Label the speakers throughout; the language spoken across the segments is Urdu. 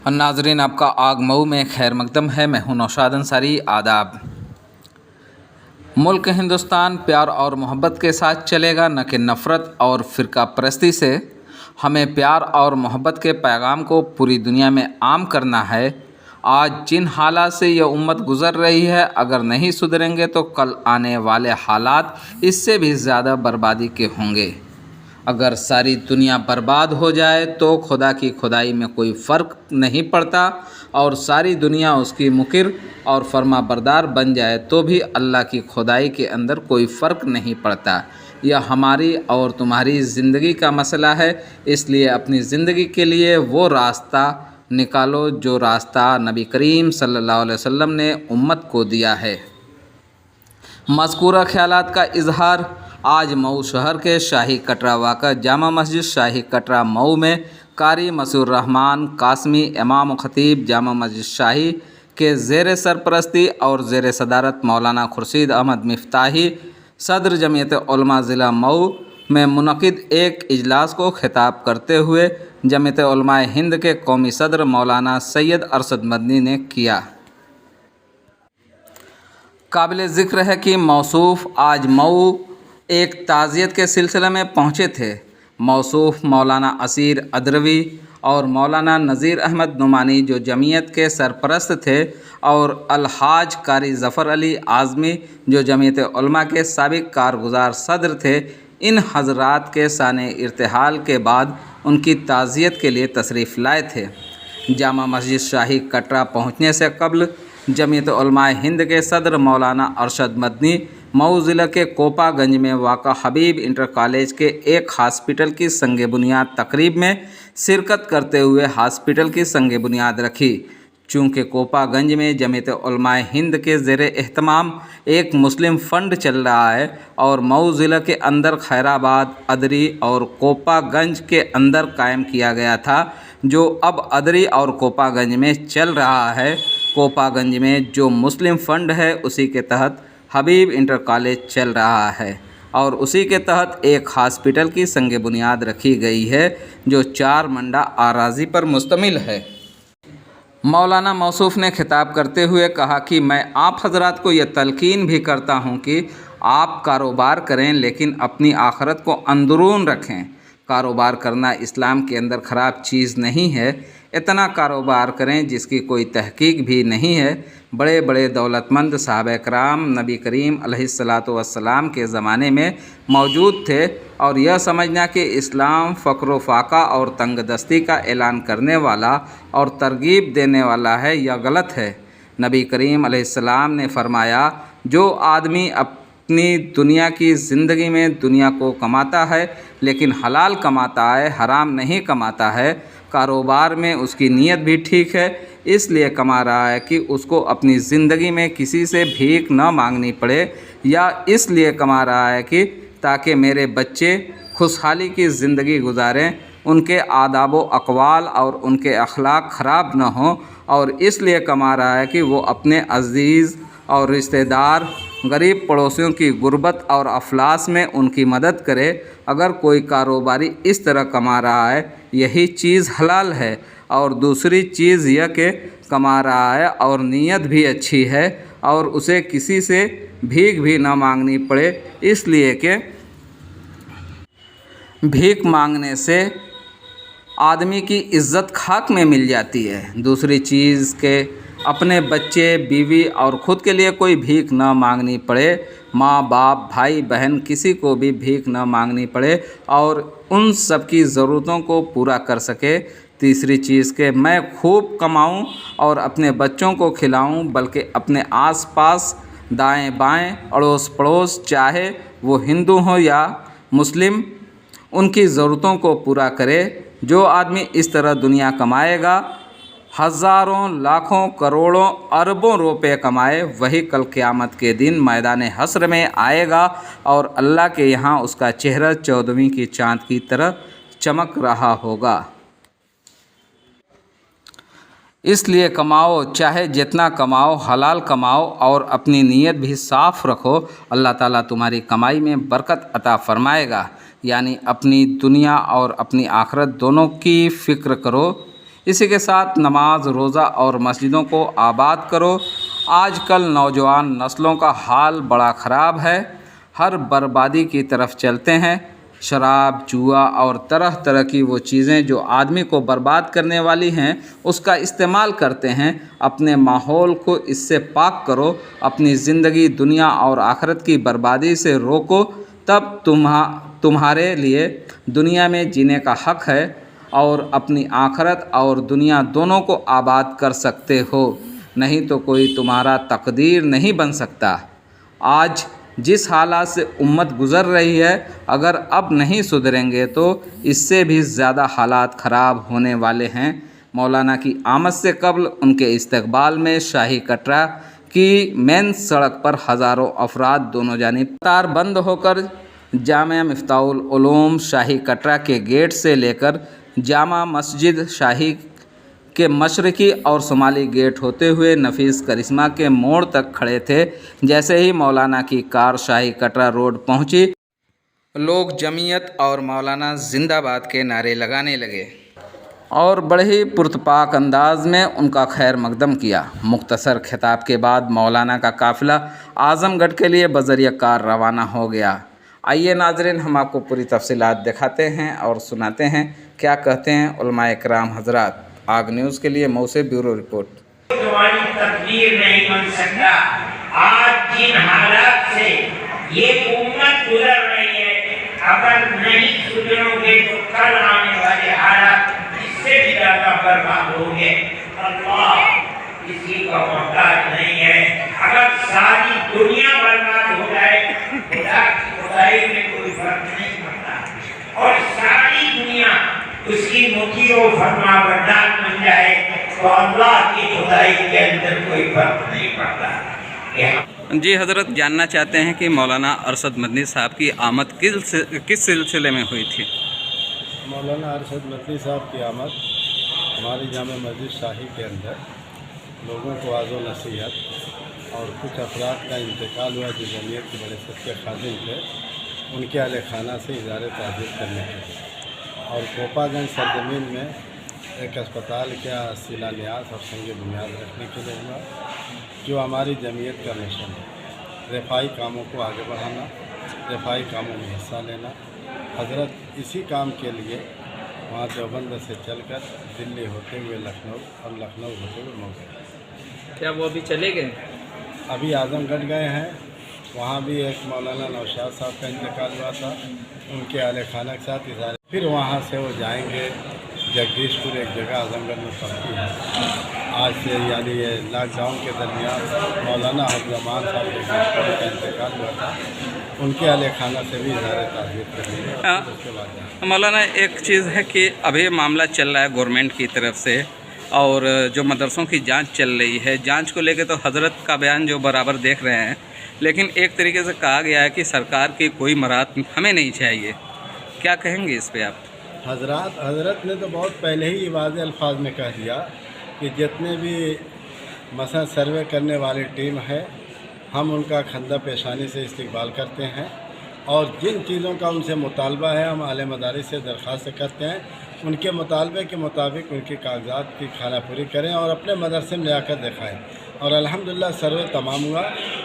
Speaker 1: اور ناظرین، آپ کا آگ مئو میں خیر مقدم ہے۔ میں ہوں نوشاد انصاری۔ آداب۔ ملک ہندوستان پیار اور محبت کے ساتھ چلے گا، نہ کہ نفرت اور فرقہ پرستی سے۔ ہمیں پیار اور محبت کے پیغام کو پوری دنیا میں عام کرنا ہے۔ آج جن حالات سے یہ امت گزر رہی ہے، اگر نہیں سدھریں گے تو کل آنے والے حالات اس سے بھی زیادہ بربادی کے ہوں گے۔ اگر ساری دنیا برباد ہو جائے تو خدا کی خدائی میں کوئی فرق نہیں پڑتا، اور ساری دنیا اس کی مقر اور فرما بردار بن جائے تو بھی اللہ کی خدائی کے اندر کوئی فرق نہیں پڑتا۔ یہ ہماری اور تمہاری زندگی کا مسئلہ ہے، اس لیے اپنی زندگی کے لیے وہ راستہ نکالو جو راستہ نبی کریم صلی اللہ علیہ وسلم نے امت کو دیا ہے۔ مذکورہ خیالات کا اظہار آج مئو شہر کے شاہی کٹرہ واقع جامع مسجد شاہی کٹرہ مئو میں قاری مسیح الرحمن قاسمی امام و خطیب جامع مسجد شاہی کے زیر سرپرستی اور زیر صدارت مولانا خورشید احمد مفتاحی صدر جمعیت علماء ضلع مئو میں منعقد ایک اجلاس کو خطاب کرتے ہوئے جمعیت علماء ہند کے قومی صدر مولانا سید ارشد مدنی نے کیا۔ قابل ذکر ہے کہ موصوف آج مئو ایک تعزیت کے سلسلے میں پہنچے تھے۔ موصوف مولانا اسیر ادروی اور مولانا نذیر احمد نعمانی جو جمعیت کے سرپرست تھے، اور الحاج قاری ظفر علی اعظمی جو جمعیت علماء کے سابق کارگزار صدر تھے، ان حضرات کے سانح ارتحال کے بعد ان کی تعزیت کے لیے تشریف لائے تھے۔ جامع مسجد شاہی کٹرہ پہنچنے سے قبل جمعیت علماء ہند کے صدر مولانا ارشد مدنی مئو ضلع کے کوپا گنج میں واقع حبیب انٹر کالج کے ایک ہاسپٹل کی سنگ بنیاد تقریب میں شرکت کرتے ہوئے ہاسپٹل کی سنگ بنیاد رکھی۔ چونکہ کوپا گنج میں جمعیت علماء ہند کے زیر اہتمام ایک مسلم فنڈ چل رہا ہے، اور مئو ضلع کے اندر خیرآباد، ادری اور کوپا گنج کے اندر قائم کیا گیا تھا، جو اب ادری اور کوپا گنج میں چل رہا ہے۔ کوپا گنج میں جو مسلم فنڈ ہے اسی کے تحت حبیب انٹر کالج چل رہا ہے، اور اسی کے تحت ایک ہاسپٹل کی سنگ بنیاد رکھی گئی ہے جو 4 منڈا اراضی پر مشتمل ہے۔ مولانا موصوف نے خطاب کرتے ہوئے کہا کہ میں آپ حضرات کو یہ تلقین بھی کرتا ہوں کہ آپ کاروبار کریں لیکن اپنی آخرت کو اندرون رکھیں۔ کاروبار کرنا اسلام کے اندر خراب چیز نہیں ہے۔ اتنا کاروبار کریں جس کی کوئی تحقیق بھی نہیں ہے۔ بڑے بڑے دولت مند صحابہ کرام نبی کریم علیہ الصلاۃ والسلام کے زمانے میں موجود تھے، اور یہ سمجھنا کہ اسلام فقر و فاقہ اور تنگ دستی کا اعلان کرنے والا اور ترغیب دینے والا ہے، یہ غلط ہے۔ نبی کریم علیہ السلام نے فرمایا، جو آدمی اپنی دنیا کی زندگی میں دنیا کو کماتا ہے لیکن حلال کماتا ہے، حرام نہیں کماتا ہے، کاروبار میں اس کی نیت بھی ٹھیک ہے، اس لیے کما رہا ہے کہ اس کو اپنی زندگی میں کسی سے بھیک نہ مانگنی پڑے، یا اس لیے کما رہا ہے کہ تاکہ میرے بچے خوشحالی کی زندگی گزاریں، ان کے آداب و اقوال اور ان کے اخلاق خراب نہ ہوں، اور اس لیے کما رہا ہے کہ وہ اپنے عزیز اور رشتہ دار غریب پڑوسیوں کی غربت اور افلاس میں ان کی مدد کرے۔ اگر کوئی کاروباری اس طرح کما رہا ہے، یہی چیز حلال ہے، اور دوسری چیز یہ کہ کما رہا ہے اور نیت بھی اچھی ہے، اور اسے کسی سے بھیک بھی نہ مانگنی پڑے، اس لیے کہ بھیک مانگنے سے آدمی کی عزت خاک میں مل جاتی ہے۔ دوسری چیز کہ اپنے بچے، بیوی اور خود کے لیے کوئی بھیک نہ مانگنی پڑے، ماں باپ، بھائی بہن، کسی کو بھی بھیک نہ مانگنی پڑے، اور ان سب کی ضرورتوں کو پورا کر سکے۔ تیسری چیز کہ میں خوب کماؤں اور اپنے بچوں کو کھلاؤں، بلکہ اپنے آس پاس، دائیں بائیں، اڑوس پڑوس، چاہے وہ ہندو ہوں یا مسلم، ان کی ضرورتوں کو پورا کرے۔ جو آدمی اس طرح دنیا کمائے گا، ہزاروں، لاکھوں، کروڑوں، اربوں روپے کمائے، وہی کل قیامت کے دن میدان حشر میں آئے گا، اور اللہ کے یہاں اس کا چہرہ 14ویں کی چاند کی طرح چمک رہا ہوگا۔ اس لیے کماؤ، چاہے جتنا کماؤ، حلال کماؤ، اور اپنی نیت بھی صاف رکھو، اللہ تعالیٰ تمہاری کمائی میں برکت عطا فرمائے گا۔ یعنی اپنی دنیا اور اپنی آخرت دونوں کی فکر کرو۔ اسی کے ساتھ نماز روزہ اور مسجدوں کو آباد کرو۔ آج کل نوجوان نسلوں کا حال بڑا خراب ہے، ہر بربادی کی طرف چلتے ہیں۔ شراب، جوا اور طرح طرح کی وہ چیزیں جو آدمی کو برباد کرنے والی ہیں اس کا استعمال کرتے ہیں۔ اپنے ماحول کو اس سے پاک کرو، اپنی زندگی دنیا اور آخرت کی بربادی سے روکو، تب تمہارے لیے دنیا میں جینے کا حق ہے اور اپنی آخرت اور دنیا دونوں کو آباد کر سکتے ہو، نہیں تو کوئی تمہارا تقدیر نہیں بن سکتا۔ آج جس حالات سے امت گزر رہی ہے، اگر اب نہیں سدھریں گے تو اس سے بھی زیادہ حالات خراب ہونے والے ہیں۔ مولانا کی آمد سے قبل ان کے استقبال میں شاہی کٹرا کی مین سڑک پر ہزاروں افراد دونوں جانب قطار بند ہو کر جامعہ مفتاح العلوم شاہی کٹرا کے گیٹ سے لے کر جامع مسجد شاہی کے مشرقی اور شمالی گیٹ ہوتے ہوئے نفیس کرشمہ کے موڑ تک کھڑے تھے۔ جیسے ہی مولانا کی کار شاہی کٹرا روڈ پہنچی، لوگ جمعیت اور مولانا زندہ باد کے نعرے لگانے لگے اور بڑے ہی پرتپاک انداز میں ان کا خیر مقدم کیا۔ مختصر خطاب کے بعد مولانا کا قافلہ اعظم گڑھ کے لیے بذریعہ کار روانہ ہو گیا۔ آئیے ناظرین، ہم آپ کو پوری تفصیلات دکھاتے ہیں اور سناتے ہیں کیا کہتے ہیں علماء کرام حضرات۔ آگ نیوز کے لیے مئو سے بیورو رپورٹ۔
Speaker 2: تمہاری تقدیر نہیں بن سکتا۔ آج جن حالات سے یہ امت گزر رہی ہے، اگر نہیں سدھرو گے تو کل آنے والے حالات اس سے بھی زیادہ برباد ہوں گے۔ اللہ کسی کا محتاج نہیں ہے۔ اگر ساری دنیا برباد ہو جائے، خدا کی خدائی میں کوئی فرق نہیں پڑتا، اور ساری دنیا اس کی مطیع و فرما بردار بن جائے تو اللہ کی خدائی کے اندر کوئی فرق نہیں پڑتا۔
Speaker 1: جی حضرت، جاننا چاہتے ہیں کہ مولانا ارشد مدنی صاحب کی آمد کس سلسلے میں ہوئی تھی؟
Speaker 3: مولانا ارشد مدنی صاحب کی آمد ہماری جامع مسجد شاہی کے اندر لوگوں کو واعظ و نصیحت اور کچھ افراد کا انتقال ہوا جو جمعیت کے بڑے سچے خادم تھے، ان کے اہل خانہ سے اظہار تعزیت کرنے کے لیے، اور کوپا گنج سرزمین میں ایک اسپتال کا شیلانیاس اور سنگ بنیاد رکھنے کے لیے ہوا، جو ہماری جمعیت کا مشن ہے، رفائی کاموں کو آگے بڑھانا، رفائی کاموں میں حصہ لینا۔ حضرت اسی کام کے لیے وہاں دیوبند سے چل کر دلی ہوتے ہوئے لکھنؤ اور لکھنؤ ہوتے ہوئے مئو گئے۔
Speaker 1: کیا وہ ابھی چلے گئے؟
Speaker 3: ابھی اعظم گڑھ گئے ہیں، وہاں بھی ایک مولانا نوشاد صاحب کا انتقال ہوا تھا، ان کے اہل خانہ کے ساتھ اظہار، پھر وہاں سے وہ جائیں گے جگدیش پور، ایک جگہ اعظم گڑھ میں پڑتی ہے۔ آج سے یعنی یہ لاک ڈاؤن کے درمیان مولانا حفظمان صاحب جگدیش پور کا انتقال ہوا تھا، ان کے اہل خانہ سے بھی اظہار تعزیت کریں گے۔ اس کے بعد
Speaker 1: مولانا ایک چیز ہے کہ ابھی معاملہ چل رہا ہے گورنمنٹ کی طرف سے، اور جو مدرسوں کی جانچ چل رہی ہے، جانچ کو لے کے تو حضرت کا بیان جو برابر دیکھ رہے ہیں، لیکن ایک طریقے سے کہا گیا ہے کہ سرکار کی کوئی مراد ہمیں نہیں چاہیے، کیا کہیں گے اس پہ آپ؟
Speaker 3: حضرت نے تو بہت پہلے ہی واضح الفاظ میں کہہ دیا کہ جتنے بھی مثلا سروے کرنے والی ٹیم ہے، ہم ان کا خندہ پیشانی سے استقبال کرتے ہیں، اور جن چیزوں کا ان سے مطالبہ ہے ہم اعلی مدارس سے درخواست کرتے ہیں، ان کے مطالبے کے مطابق ان کے کاغذات کی خانہ پوری کریں اور اپنے مدرسے میں جا کر دکھائیں۔ اور الحمدللہ سروے تمام ہوا،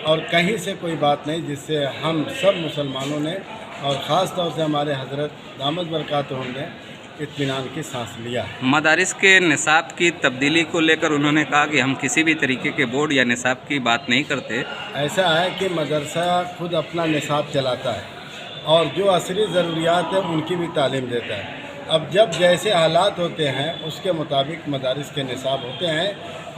Speaker 3: اور کہیں سے کوئی بات نہیں جس سے ہم سب مسلمانوں نے اور خاص طور سے ہمارے حضرت دامت برکاتہم نے اطمینان کی سانس لیا ہے۔
Speaker 1: مدارس کے نصاب کی تبدیلی کو لے کر انہوں نے کہا کہ ہم کسی بھی طریقے کے بورڈ یا نصاب کی بات نہیں کرتے۔
Speaker 3: ایسا ہے کہ مدرسہ خود اپنا نصاب چلاتا ہے اور جو عصری ضروریات ہیں ان کی بھی تعلیم دیتا ہے۔ اب جب جیسے حالات ہوتے ہیں اس کے مطابق مدارس کے نصاب ہوتے ہیں،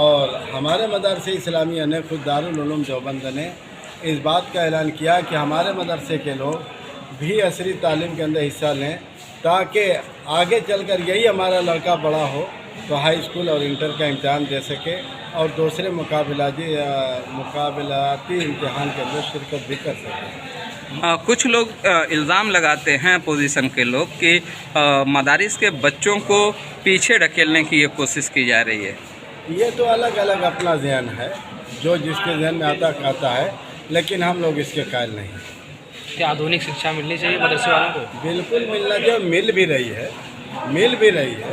Speaker 3: اور ہمارے مدارس اسلامیہ نے خود دارالعلوم دیوبند نے اس بات کا اعلان کیا کہ ہمارے مدرسے کے لوگ بھی عصری تعلیم کے اندر حصہ لیں، تاکہ آگے چل کر یہی ہمارا لڑکا بڑا ہو تو ہائی اسکول اور انٹر کا امتحان دے سکے اور دوسرے مقابلاتی امتحان کے اندر شرکت بھی کر سکے۔
Speaker 1: کچھ لوگ الزام لگاتے ہیں اپوزیشن کے لوگ کہ مدارس کے بچوں کو پیچھے ڈھکیلنے کی یہ کوشش کی جا رہی ہے۔
Speaker 3: یہ تو الگ الگ اپنا ذہن ہے، جو جس کے ذہن میں آتا کہتا ہے، لیکن ہم لوگ اس کے قائل نہیں ہیں۔
Speaker 4: کیا آدھونک شکشا ملنی چاہیے مدرسے والوں کو؟
Speaker 3: بالکل ملنا چاہیے، مل بھی رہی ہے،